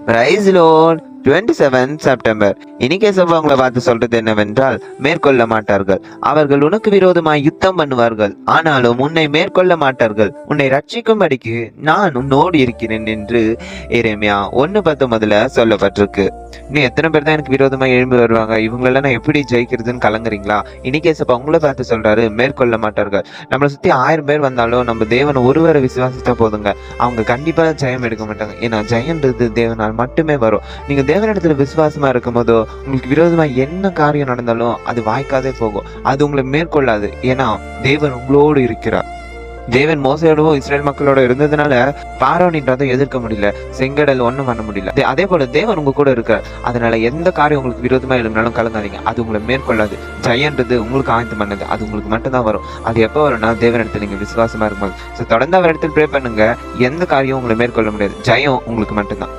Price lord. 27 September. இன்னைக்கு ஏசப்பா உங்களை பார்த்து சொல்றது என்னவென்றால், மேற்கொள்ள மாட்டார்கள். அவர்கள் உனக்கு விரோதமாய் யுத்தம் பண்ணுவார்கள், ஆனாலும் உன்னை மேற்கொள்ள மாட்டார்கள். உன்னை ரட்சிக்கும்படிக்கு நான் உன்னோடு இருக்கிறேன் என்று எரேமியா 1:19 சொல்லப்பட்டிருக்கு. இன்னும் எத்தனை பேர் தான் எனக்கு விரோதமா எழும்பி வருவாங்க, இவங்களெல்லாம் நான் எப்படி ஜெயிக்கிறதுன்னு கலங்குறீங்களா? இன்னைக்கு ஏசப்பா உங்களை பார்த்து சொல்றாரு, மேற்கொள்ள மாட்டார்கள். நம்மளை சுத்தி 1000 பேர் வந்தாலும் நம்ம தேவனை ஒருவரை விசுவாசித்தா போதுங்க, அவங்க கண்டிப்பா ஜெயம் எடுக்க மாட்டாங்க. ஏன்னா ஜெயன்றது தேவனால் மட்டுமே வரும். நீங்க தேவனிடத்துல விசுவாசமா இருக்கும் போதோ உங்களுக்கு விரோதமா என்ன காரியம் நடந்தாலும் அது வாய்க்காதே போகும், அது உங்களை மேற்கொள்ளாது. ஏன்னா தேவன் உங்களோடு இருக்கிறார். தேவன் மோசையோடவும் இஸ்ரேல் மக்களோட இருந்ததுனால பார்வோனின்றதை எதிர்க்க முடியல, செங்கடல் ஒண்ணும் பண்ண முடியல. அதே போல தேவன் உங்க கூட இருக்கார். அதனால எந்த காரியம் உங்களுக்கு விரோதமா எழுந்தாலும் கலங்காதீங்க, அது உங்களை மேற்கொள்ளாது. ஜெயன்றது உங்களுக்கு ஆயத்தம் பண்ணது, அது உங்களுக்கு மட்டும்தான் வரும். அது எப்போ வரும்னா தேவனிடத்துல நீங்க விசுவாசமா இருக்கும்போது. தொடர்ந்து அவர் இடத்துல ப்ரே பண்ணுங்க, எந்த காரியம் உங்களை மேற்கொள்ள முடியாது, ஜெயம் உங்களுக்கு மட்டும்தான்.